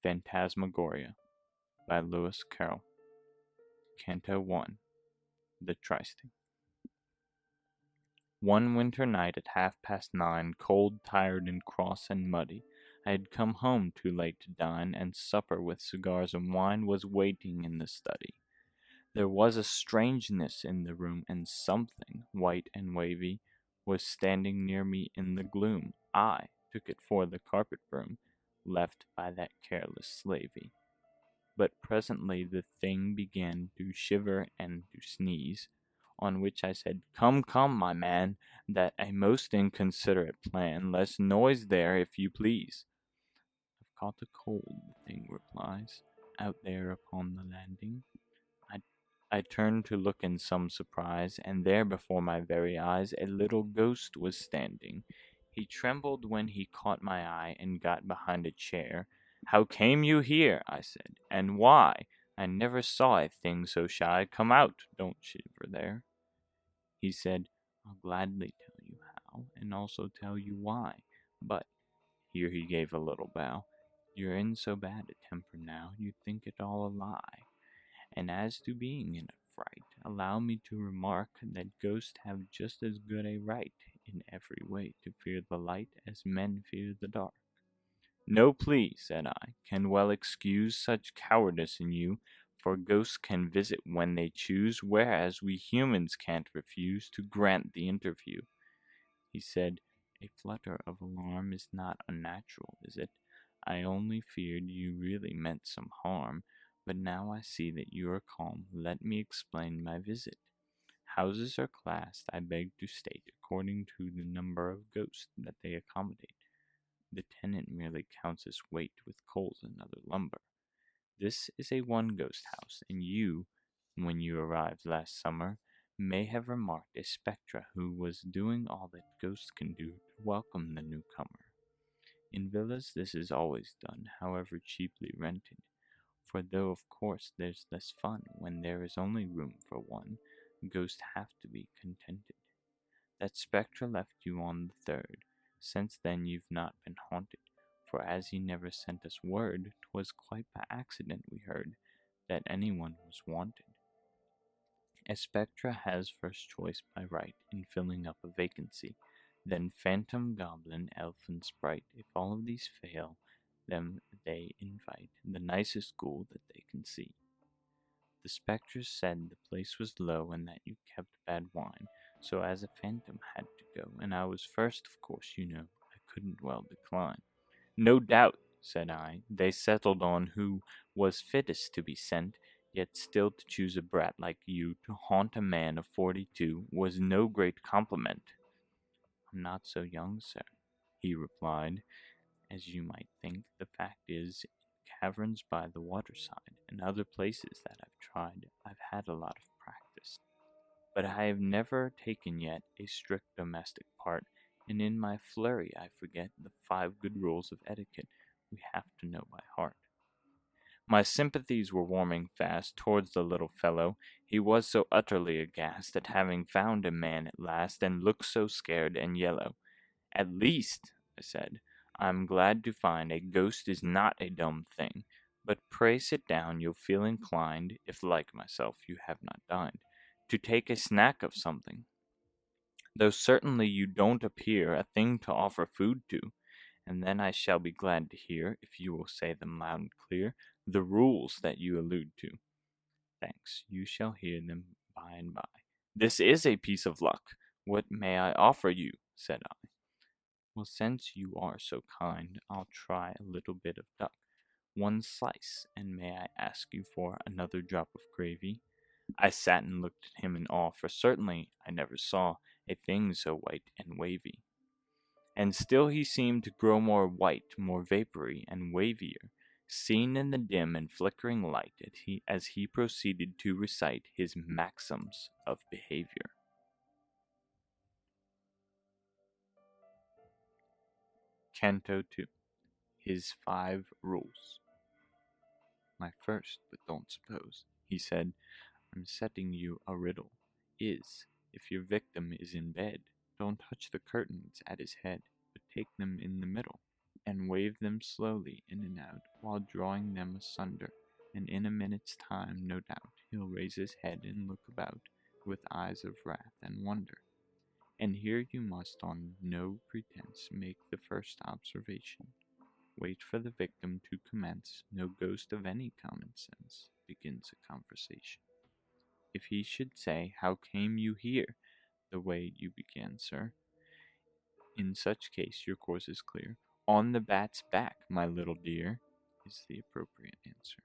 Phantasmagoria by Lewis Carroll. Canto 1. The Trysting. One winter night at 9:30, cold, tired, and cross and muddy, I had come home too late to dine, and supper with cigars and wine was waiting in the study. There was a strangeness in the room, and something, white and wavy, was standing near me in the gloom. I took it for the carpet broom, left by that careless slavey. But presently the thing began to shiver and to sneeze, on which I said, "Come, come, my man, that a most inconsiderate plan, less noise there, if you please." "I've caught a cold," the thing replies, "out there upon the landing." I, I turned to look in some surprise, and there before my very eyes a little ghost was standing. He trembled when he caught my eye, and got behind a chair. "How came you here?" I said, "and why? I never saw a thing so shy. Come out, don't shiver there." He said, "I'll gladly tell you how, and also tell you why. But," here he gave a little bow, "you're in so bad a temper now, you think it all a lie. And as to being in a fright, allow me to remark that ghosts have just as good a right in every way to fear the light as men fear the dark." "No plea," said I, "can well excuse such cowardice in you, for ghosts can visit when they choose, whereas we humans can't refuse to grant the interview." He said, "A flutter of alarm is not unnatural, is it? I only feared you really meant some harm, but now I see that you are calm. Let me explain my visit. Houses are classed, I beg to state, according to the number of ghosts that they accommodate. The tenant merely counts his weight with coals and other lumber. This is a one ghost house, and you, when you arrived last summer, may have remarked a spectre who was doing all that ghosts can do to welcome the newcomer. In villas this is always done, however cheaply rented, for though of course there's less fun when there is only room for one, ghosts have to be contented. That spectre left you on the 3rd. Since then you've not been haunted, for as he never sent us word, 'twas quite by accident we heard that anyone was wanted. A spectre has first choice by right in filling up a vacancy, then phantom, goblin, elf, and sprite. If all of these fail, them they invite the nicest ghoul that they can see. The spectres said the place was low and that you kept bad wine, so as a phantom had to go, and I was first, of course, you know, I couldn't well decline." "No doubt," said I, "they settled on who was fittest to be sent, yet still to choose a brat like you to haunt a man of 42 was no great compliment." "I'm not so young, sir," he replied, "as you might think. The fact is, in caverns by the waterside, and other places that I've tried, I've had a lot of practice. But I have never taken yet a strict domestic part, and in my flurry I forget the 5 good rules of etiquette we have to know by heart." My sympathies were warming fast towards the little fellow. He was so utterly aghast at having found a man at last, and looked so scared and yellow. "At least," I said, "I'm glad to find a ghost is not a dumb thing. But pray sit down, you'll feel inclined, if like myself you have not dined, to take a snack of something, though certainly you don't appear a thing to offer food to, and then I shall be glad to hear, if you will say them loud and clear, the rules that you allude to." "Thanks, you shall hear them by and by. This is a piece of luck. What may I offer you?" said I. "Well, since you are so kind, I'll try a little bit of duck. 1 slice, and may I ask you for another drop of gravy?" I sat and looked at him in awe, for certainly I never saw a thing so white and wavy. And still he seemed to grow more white, more vapory, and wavier, seen in the dim and flickering light as he proceeded to recite his maxims of behavior. Canto 2. His 5 Rules. "My first, but don't suppose," he said, "I'm setting you a riddle, is, if your victim is in bed, don't touch the curtains at his head, but take them in the middle. and wave them slowly in and out while drawing them asunder, and in a minute's time, no doubt, he'll raise his head and look about with eyes of wrath and wonder. And here you must on no pretense make the first observation. Wait for the victim to commence. No ghost of any common sense begins a conversation. If he should say, "How came you here?" the way you began, sir, in such case your course is clear. "On the bat's back, my little dear," is the appropriate answer.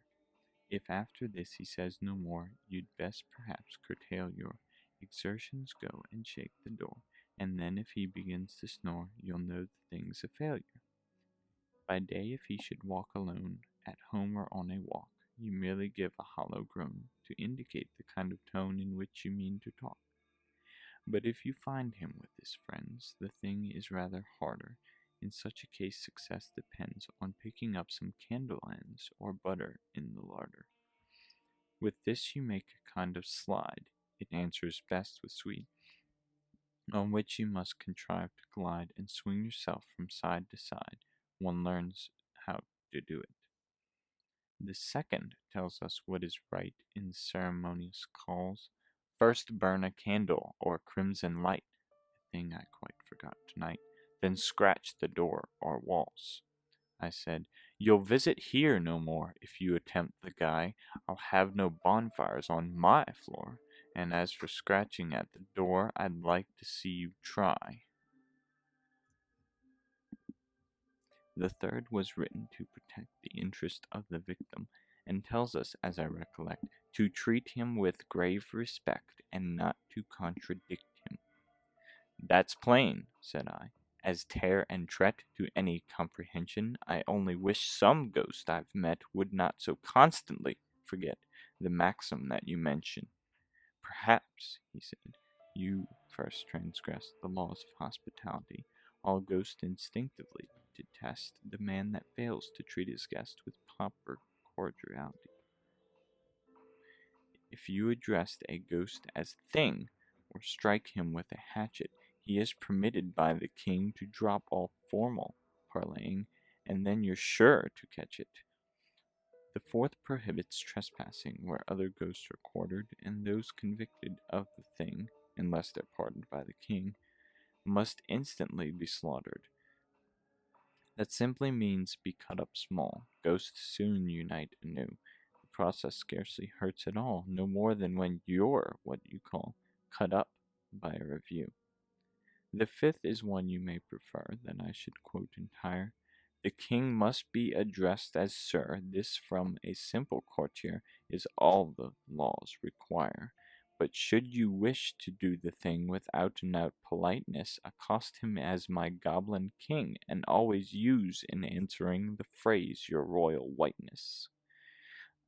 If after this he says no more, you'd best perhaps curtail your exertions, go and shake the door, and then if he begins to snore, you'll know the thing's a failure. By day, if he should walk alone, at home or on a walk, you merely give a hollow groan, to indicate the kind of tone in which you mean to talk. But if you find him with his friends, the thing is rather harder. In such a case success depends on picking up some candle ends or butter in the larder. With this you make a kind of slide, it answers best with sweet, on which you must contrive to glide and swing yourself from side to side. One learns how to do it. The second tells us what is right in ceremonious calls. First burn a candle or crimson light, a thing I quite forgot tonight, then scratch the door or walls. I said, "You'll visit here no more if you attempt the guy. I'll have no bonfires on my floor, and as for scratching at the door, I'd like to see you try." The third was written to protect the interest of the victim, and tells us, as I recollect, to treat him with grave respect, and not to contradict him. "That's plain," said I, "as tear and tret to any comprehension. I only wish some ghost I've met would not so constantly forget the maxim that you mention." "Perhaps," he said, "you first transgressed the laws of hospitality. All ghosts instinctively detest the man that fails to treat his guest with proper cordiality. If you addressed a ghost as thing, or strike him with a hatchet, he is permitted by the king to drop all formal parleying, and then you're sure to catch it. The fourth prohibits trespassing where other ghosts are quartered, and those convicted of the thing, unless they're pardoned by the king, must instantly be slaughtered. That simply means be cut up small. Ghosts soon unite anew. The process scarcely hurts at all, no more than when you're what you call cut up by a review. The fifth is one you may prefer that I should quote entire. The king must be addressed as sir. This from a simple courtier is all the laws require. But should you wish to do the thing with out and out politeness, accost him as my goblin king, and always use in answering the phrase your royal whiteness.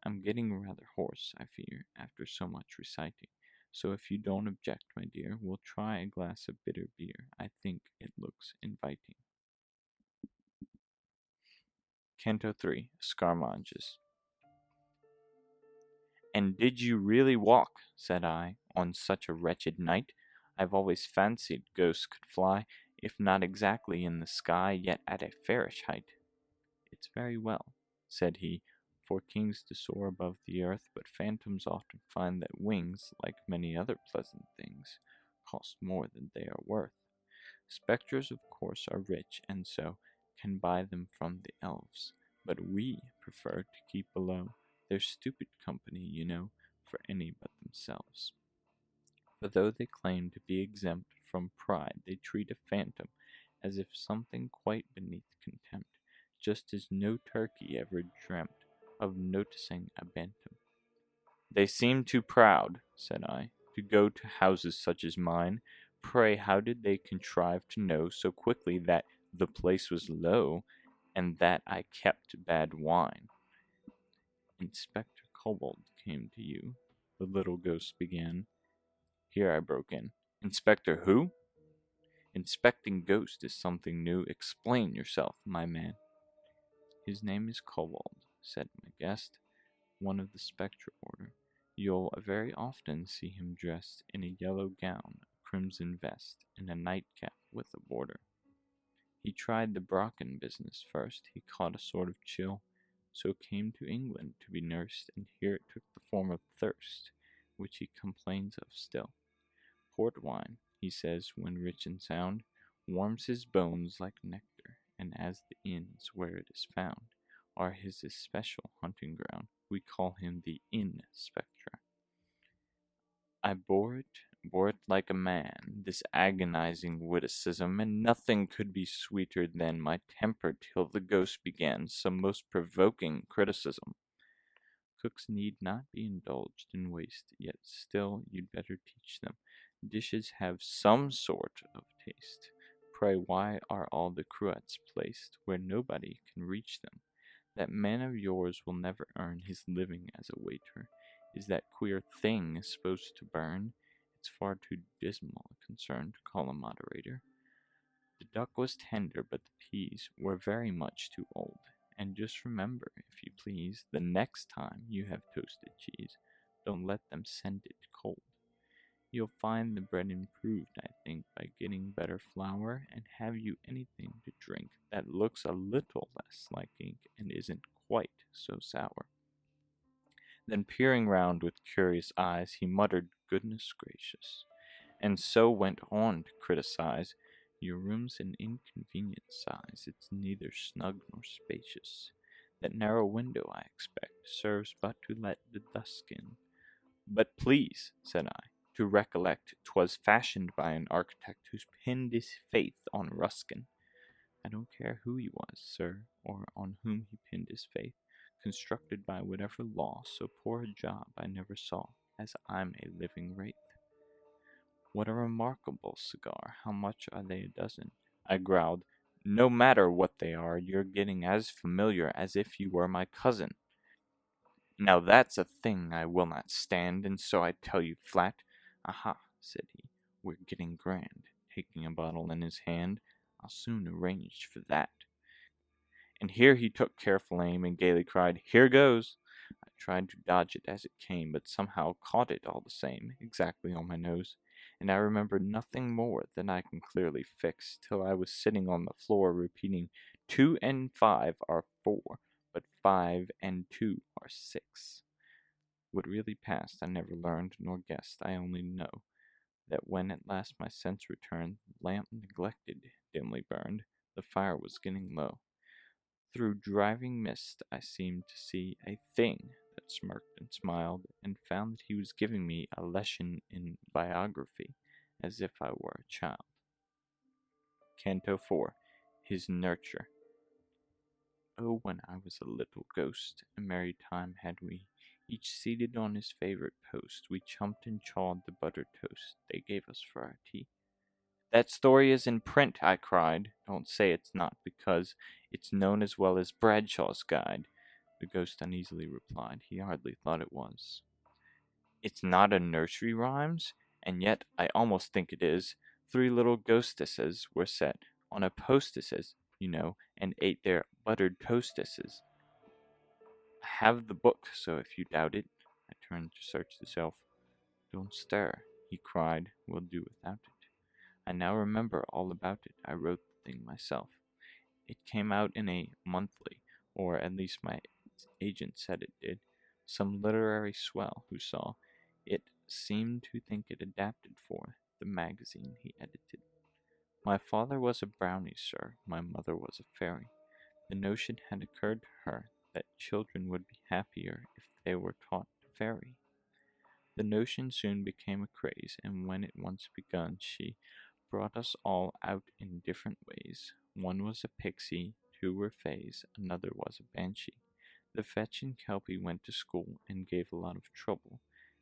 I'm getting rather hoarse, I fear, after so much reciting. So if you don't object, my dear, we'll try a glass of bitter beer. I think it looks inviting. Canto 3, Scaramouches. "And did you really walk," said I, "on such a wretched night? I've always fancied ghosts could fly, if not exactly in the sky, yet at a fairish height." "It's very well," said he, "for kings to soar above the earth, but phantoms often find that wings, like many other pleasant things, cost more than they are worth. Spectres, of course, are rich, and so can buy them from the elves, but we prefer to keep below. They're stupid company, you know, for any but themselves. For though they claim to be exempt from pride, they treat a phantom as if something quite beneath contempt, just as no turkey ever dreamt of noticing a bantam." "They seem too proud," said I, "to go to houses such as mine. Pray, how did they contrive to know so quickly that the place was low, and that I kept bad wine?" "Inspector Kobold came to you," the little ghost began. Here I broke in. "Inspector who?" "Inspecting ghosts is something new. Explain yourself, my man." "His name is Kobold," said my guest, "one of the spectre order. You'll very often see him dressed in a yellow gown, a crimson vest, and a nightcap with a border. He tried the Brocken business first. He caught a sort of chill, so came to England to be nursed, and here it took the form of thirst, which he complains of still. Port wine, he says, when rich and sound, warms his bones like nectar, and as the inns where it is found are his especial hunting ground, we call him the inn spectre. I bore it like a man, this agonizing witticism, and nothing could be sweeter than my temper till the ghost began some most provoking criticism. Cooks need not be indulged in waste, yet still you'd better teach them. Dishes have some sort of taste. Pray, why are all the cruets placed where nobody can reach them? That man of yours will never earn his living as a waiter. Is that queer thing supposed to burn? It's far too dismal a concern to call a moderator. The duck was tender, but the peas were very much too old. And just remember, if you please, the next time you have toasted cheese, don't let them send it cold. You'll find the bread improved, I think, by getting better flour, and have you anything to drink that looks a little less like ink and isn't quite so sour. Then peering round with curious eyes, he muttered, "Goodness gracious," and so went on to criticize. Your room's an inconvenient size, it's neither snug nor spacious. That narrow window, I expect, serves but to let the dust in. But please, said I, to recollect 'twas fashioned by an architect who's pinned his faith on Ruskin. I don't care who he was, sir, or on whom he pinned his faith, constructed by whatever law, so poor a job I never saw, as I'm a living wraith. What a remarkable cigar! How much are they a dozen? I growled. No matter what they are, you're getting as familiar as if you were my cousin. Now that's a thing I will not stand, and so I tell you flat. Aha, said he, we're getting grand. Taking a bottle in his hand, I'll soon arrange for that. And here he took careful aim and gaily cried, Here goes! I tried to dodge it as it came, but somehow caught it all the same, exactly on my nose, and I remember nothing more than I can clearly fix, till I was sitting on the floor repeating, 2 and 5 are 4, but 5 and 2 are 6. What really passed I never learned nor guessed. I only know that when at last my sense returned, the lamp neglected dimly burned, the fire was getting low. Through driving mist I seemed to see a thing that smirked and smiled, and found that he was giving me a lesson in biography, as if I were a child. Canto 4. His Nurture. Oh, when I was a little ghost, a merry time had we, each seated on his favorite post. We chumped and chawed the buttered toast they gave us for our tea. That story is in print, I cried. Don't say it's not, because it's known as well as Bradshaw's Guide. The ghost uneasily replied he hardly thought it was. It's not a nursery rhymes, and yet I almost think it is. 3 little ghostesses were set on a postesses, you know, and ate their buttered toastesses. I have the book, so if you doubt it, I turned to search the shelf. Don't stir, he cried, we'll do without it. I now remember all about it. I wrote the thing myself. It came out in a monthly, or at least my agent said it did. Some literary swell who saw it seemed to think it adapted for the magazine he edited. My father was a brownie, sir. My mother was a fairy. The notion had occurred to her that children would be happier if they were taught to fairy. The notion soon became a craze, and when it once begun, she brought us all out in different ways. One was a pixie, 2 were fays, another was a banshee. The fetching kelpie went to school and gave a lot of trouble.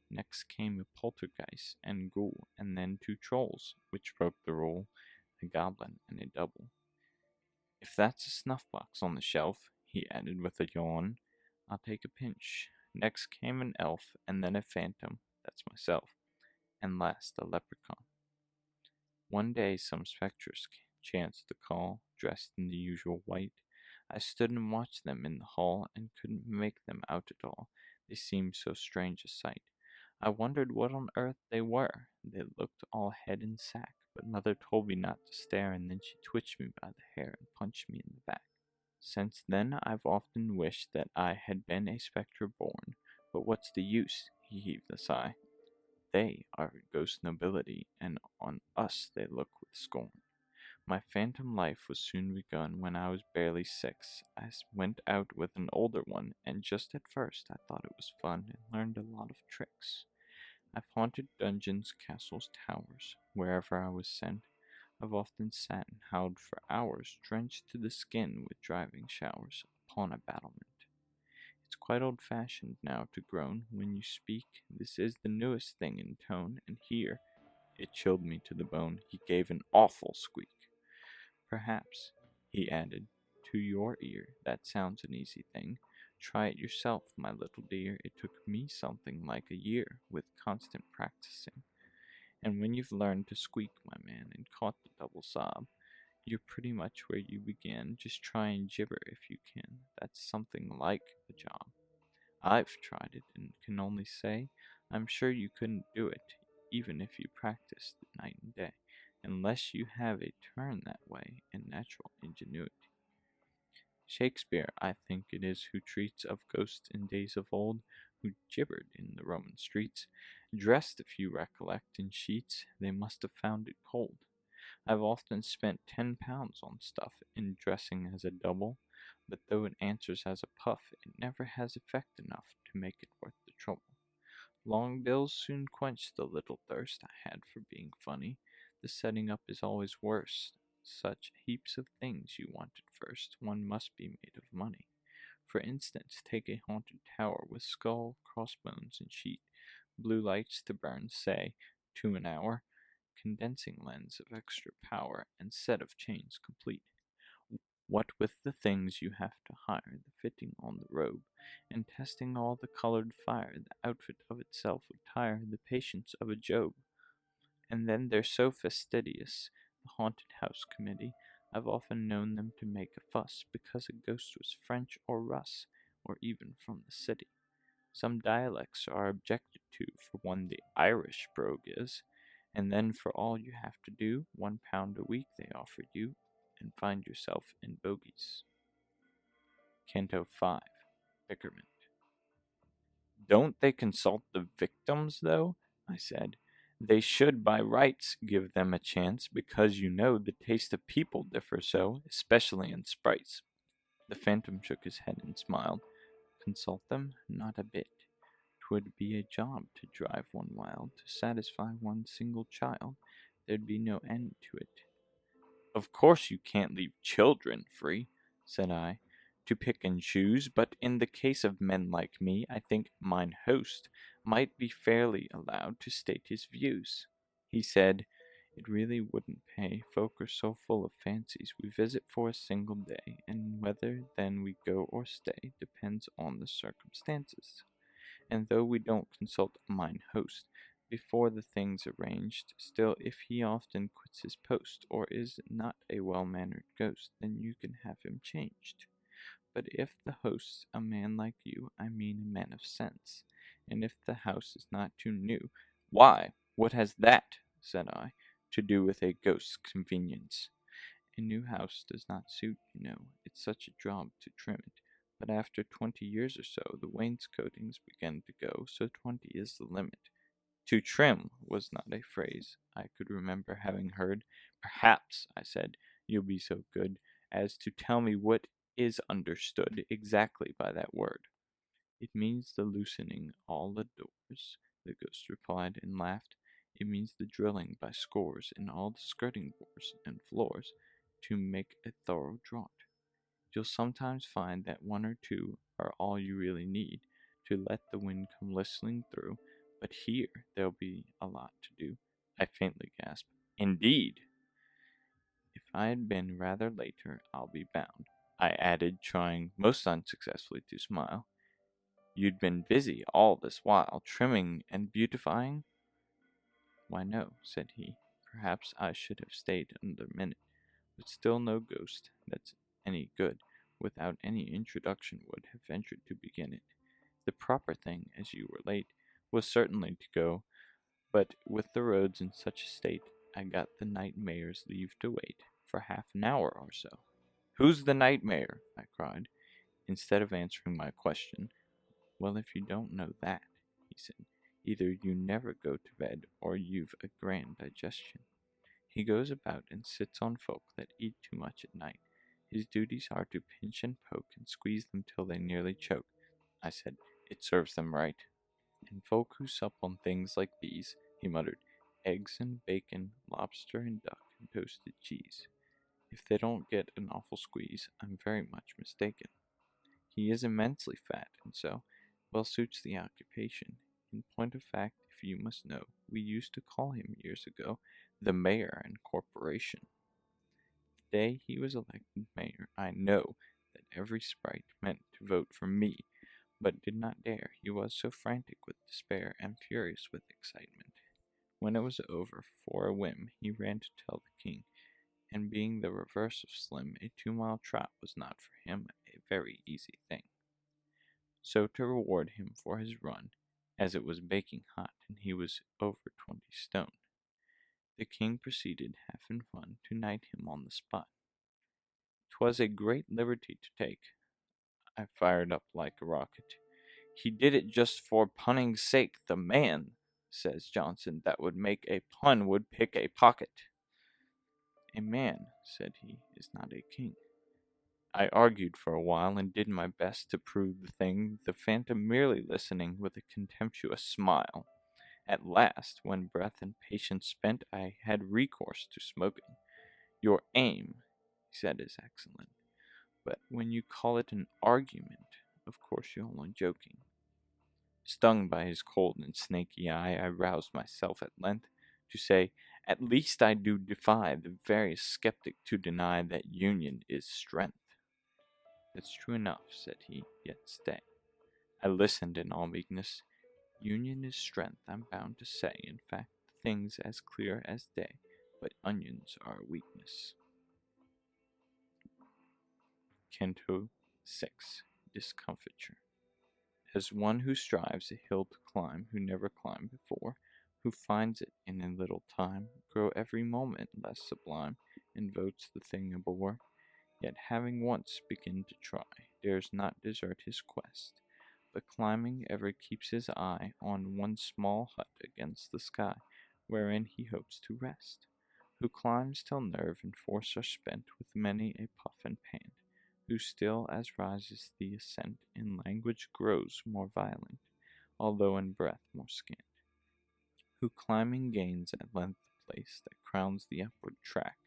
Next came a poltergeist and ghoul, and then 2 trolls, which broke the rule, a goblin and a double. If that's a snuff box on the shelf, he added with a yawn, I'll take a pinch. Next came an elf, and then a phantom, that's myself, and last a leprechaun. One day some spectres chanced to call, dressed in the usual white. I stood and watched them in the hall, and couldn't make them out at all. They seemed so strange a sight. I wondered what on earth they were. They looked all head and sack, But Mother told me not to stare, and then she twitched me by the hair and punched me in the back. Since then, I've often wished that I had been a spectre born, but what's the use? He heaved a sigh. They are ghost nobility, and on us they look with scorn. My phantom life was soon begun when I was barely 6. Went out with an older one, and just at first I thought it was fun and learned a lot of tricks. I've haunted dungeons, castles, towers, wherever I was sent. I've often sat and howled for hours, drenched to the skin with driving showers, upon a battlement. It's quite old-fashioned now to groan when you speak. This is the newest thing in tone, and here, it chilled me to the bone. He gave an awful squeak. Perhaps, he added, to your ear that sounds an easy thing. Try it yourself, my little dear. It took me something like a year, with constant practicing. And when you've learned to squeak, my man, and caught the double sob, you're pretty much where you began. Just try and jibber if you can. That's something like a job. I've tried it and can only say I'm sure you couldn't do it, even if you practiced night and day, unless you have a turn that way and natural ingenuity. Shakespeare, I think it is, who treats of ghosts in days of old, who gibbered in the Roman streets, dressed, if you recollect, in sheets. They must have found it cold. I've often spent £10 on stuff in dressing as a double, but though it answers as a puff, it never has effect enough to make it worth the trouble. Long bills soon quench the little thirst I had for being funny. The setting up is always worse. Such heaps of things you want at first, one must be made of money. For instance, take a haunted tower with skull, crossbones, and sheet, blue lights to burn, say, 2 an hour, condensing lens of extra power, and set of chains complete. What with the things you have to hire, the fitting on the robe, and testing all the colored fire, the outfit of itself would tire the patience of a Job. And then they're so fastidious, the haunted house committee. I've often known them to make a fuss because a ghost was French or Russ, or even from the city. Some dialects are objected to, for one the Irish brogue is, and then for all you have to do, £1 a week they offer you, and find yourself in bogies. Canto 5. Bickerment. Don't they consult the victims, though? I said. They should by rights give them a chance, because you know the taste of people differ so, especially in sprites. The phantom shook his head and smiled. Consult them? Not a bit. 'Twould be a job to drive one wild, to satisfy one single child. There'd be no end to it. Of course you can't leave children free, said I, to pick and choose, but in the case of men like me, I think mine host might be fairly allowed to state his views. He said, it really wouldn't pay. Folk are so full of fancies. We visit for a single day, and whether then we go or stay depends on the circumstances. And though we don't consult mine host before the thing's arranged, still if he often quits his post, or is not a well-mannered ghost, then you can have him changed. But if the host's a man like you, I mean a man of sense, and if the house is not too new, why, what has that, said I, to do with a ghost's convenience? A new house does not suit, you know. It's such a job to trim it. But after 20 years or so, the wainscotings begin to go, so 20 is the limit. To trim was not a phrase I could remember having heard. Perhaps, I said, you'll be so good as to tell me what is understood exactly by that word. It means the loosening all the doors, the ghost replied and laughed. It means the drilling by scores in all the skirting boards and floors to make a thorough draught. You'll sometimes find that one or two are all you really need to let the wind come listening through, but here there'll be a lot to do. I faintly gasped. Indeed! If I had been rather later, I'll be bound, I added, trying most unsuccessfully to smile. You'd been busy all this while, trimming and beautifying? Why, no, said he. Perhaps I should have stayed another minute, but still no ghost that's any good without any introduction would have ventured to begin it. The proper thing, as you were late, was certainly to go, but with the roads in such a state, I got the night mayor's leave to wait for half an hour or so. "Who's the night mayor?" I cried. Instead of answering my question, "Well, if you don't know that," he said, "either you never go to bed or you've a grand digestion. He goes about and sits on folk that eat too much at night. His duties are to pinch and poke and squeeze them till they nearly choke." I said, "It serves them right." "And folk who sup on things like these," he muttered, "eggs and bacon, lobster and duck, and toasted cheese. If they don't get an awful squeeze, I'm very much mistaken. He is immensely fat, and so well suits the occupation. In point of fact, if you must know, we used to call him years ago the mayor and corporation. The day he was elected mayor, I know that every sprite meant to vote for me, but did not dare, he was so frantic with despair and furious with excitement. When it was over, for a whim, he ran to tell the king, and being the reverse of slim, a 2-mile trot was not for him a very easy thing. So to reward him for his run, as it was baking hot, and he was over 20 stone, the king proceeded, half in fun, to knight him on the spot. 'Twas a great liberty to take. I fired up like a rocket. "He did it just for punning's sake. The man," says Johnson, "that would make a pun would pick a pocket." "A man," said he, "is not a king." I argued for a while, and did my best to prove the thing, the Phantom merely listening with a contemptuous smile. At last, when breath and patience spent, I had recourse to smoking. "Your aim," he said, "is excellent, but when you call it an argument, of course you're only joking." Stung by his cold and snaky eye, I roused myself at length to say, "At least I do defy the veriest skeptic to deny that union is strength." "That's true enough," said he, "yet stay." I listened in all meekness. "Union is strength, I'm bound to say. In fact, the thing's as clear as day, but onions are a weakness." Canto 6. Discomfiture. As one who strives a hill to climb, who never climbed before, who finds it in a little time grow every moment less sublime, and votes the thing a bore, yet having once begun to try, dares not desert his quest, but climbing ever keeps his eye on one small hut against the sky, wherein he hopes to rest, who climbs till nerve and force are spent with many a puff and pant, who still as rises the ascent in language grows more violent, although in breath more scant, who climbing gains at length the place that crowns the upward track,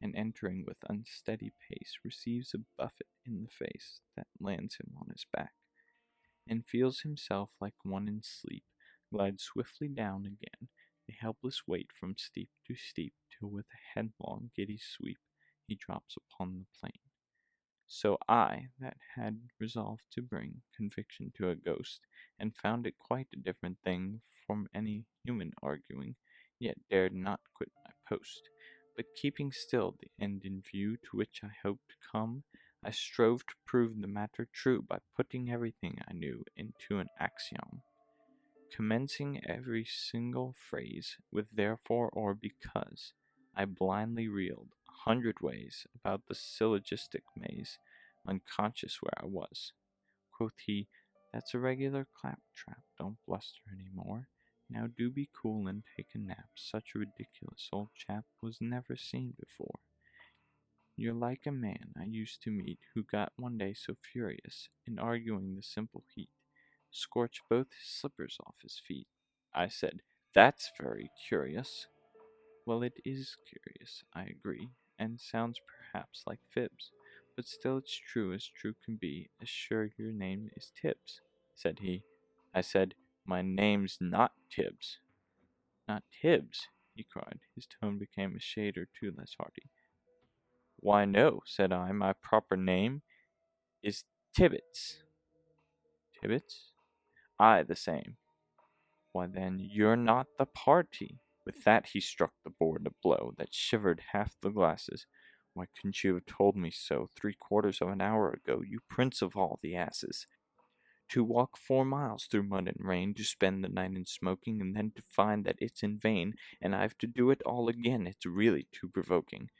and entering with unsteady pace receives a buffet in the face that lands him on his back, and feels himself like one in sleep glide swiftly down again, a helpless weight from steep to steep, till with a headlong giddy sweep he drops upon the plain. So I, that had resolved to bring conviction to a ghost, and found it quite a different thing from any human arguing, yet dared not quit my post, but keeping still the end in view to which I hoped to come, I strove to prove the matter true by putting everything I knew into an axiom, commencing every single phrase with therefore or because. I blindly reeled 100 ways about the syllogistic maze, unconscious where I was. Quoth he, "That's a regular claptrap, don't bluster any more. Now do be cool and take a nap, such a ridiculous old chap was never seen before. You're like a man I used to meet, who got one day so furious, in arguing the simple heat, scorched both his slippers off his feet." I said, "That's very curious." "Well, it is curious, I agree, and sounds perhaps like fibs, but still it's true as true can be, as sure your name is Tibbs," said he. I said, "My name's not Tibbs." "Not Tibbs?" he cried. His tone became a shade or two less hearty. "Why, no," said I, "my proper name is Tibbets." "Tibbets?" "Aye, the same." "Why, then, you're not the party." With that he struck the board a blow that shivered half the glasses. "Why couldn't you have told me so 3/4 of an hour ago, you prince of all the asses? To walk 4 miles through mud and rain, to spend the night in smoking, and then to find that it's in vain, and I've to do it all again. It's really too provoking.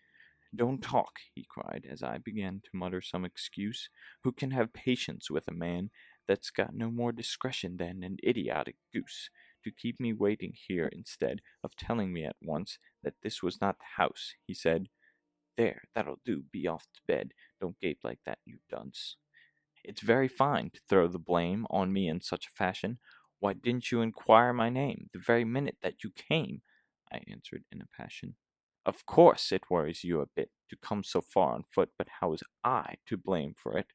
Don't talk, he cried, as I began to mutter some excuse. Who can have patience with a man that's got no more discretion than an idiotic goose, to keep me waiting here instead of telling me at once that this was not the house? He said, There, that'll do, be off to bed. Don't gape like that, you dunce. It's very fine to throw the blame on me in such a fashion. Why didn't you inquire my name the very minute that you came? I answered in a passion. Of course it worries you a bit to come so far on foot, but how was I to blame for it?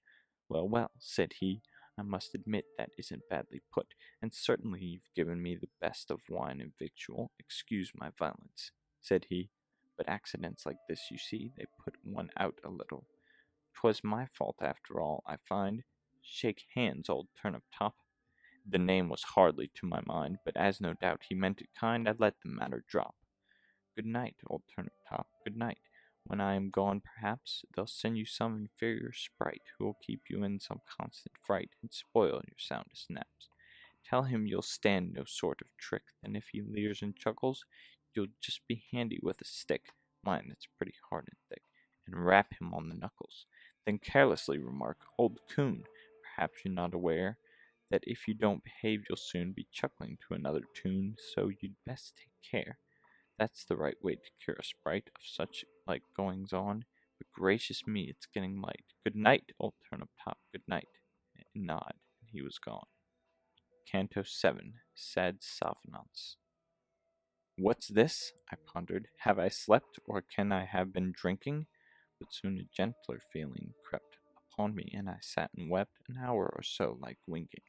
Well, well, said he, I must admit that isn't badly put, and certainly you've given me the best of wine and victual. Excuse my violence, said he, but accidents like this, you see, they put one out a little. 'Twas my fault after all, I find. Shake hands, old turnip top. The name was hardly to my mind, but as no doubt he meant it kind, I let the matter drop. Good night, old turnip top, good night. When I am gone, perhaps they'll send you some inferior sprite who will keep you in some constant fright and spoil your soundest naps. Tell him you'll stand no sort of trick, then if he leers and chuckles, you'll just be handy with a stick, mine that's pretty hard and thick, and rap him on the knuckles. Then carelessly remark, Old coon, perhaps you're not aware that if you don't behave you'll soon be chuckling to another tune, so you'd best take care. That's the right way to cure a sprite of such like goings on. But gracious me, it's getting light. Good night, old turnip top, good night. And nod, and he was gone. Canto 7. Sad Souvenaunce. What's this? I pondered. Have I slept, or can I have been drinking? But soon a gentler feeling crept upon me, and I sat and wept an hour or so like winking.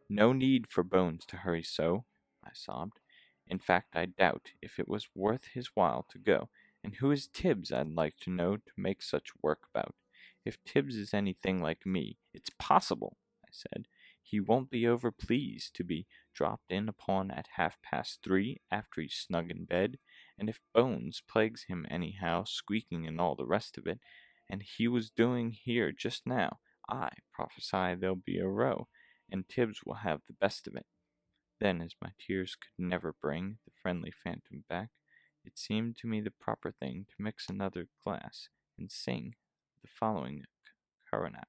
No need for Bones to hurry so, I sobbed. In fact, I doubt if it was worth his while to go. And who is Tibbs, I'd like to know, to make such work about? If Tibbs is anything like me, it's possible, I said. He won't be over pleased to be dropped in upon at 3:30 after he's snug in bed, and if Bones plagues him anyhow, squeaking and all the rest of it, and he was doing here just now, I prophesy there'll be a row, and Tibbs will have the best of it. Then, as my tears could never bring the friendly phantom back, it seemed to me the proper thing to mix another glass and sing the following coronach.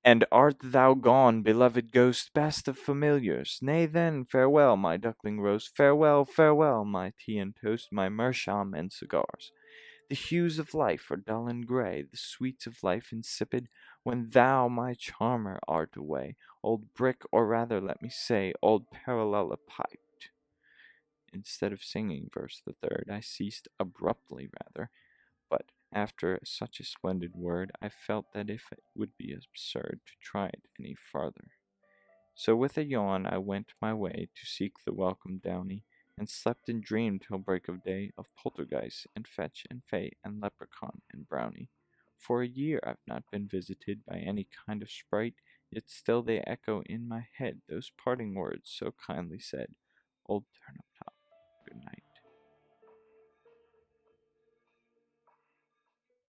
And art thou gone, beloved ghost, best of familiars? Nay then, farewell, my duckling roast, farewell, farewell, my tea and toast, my meerschaum and cigars. The hues of life are dull and grey, the sweets of life insipid, when thou, my charmer, art away, old brick, or rather let me say, old parallelepiped. Instead of singing verse the third, I ceased abruptly rather, but after such a splendid word, I felt that it would be absurd to try it any farther. So with a yawn I went my way to seek the welcome downy, and slept and dreamed till break of day of poltergeist and fetch and fay and leprechaun and brownie. For a year I've not been visited by any kind of sprite, yet still they echo in my head those parting words so kindly said, Old turnip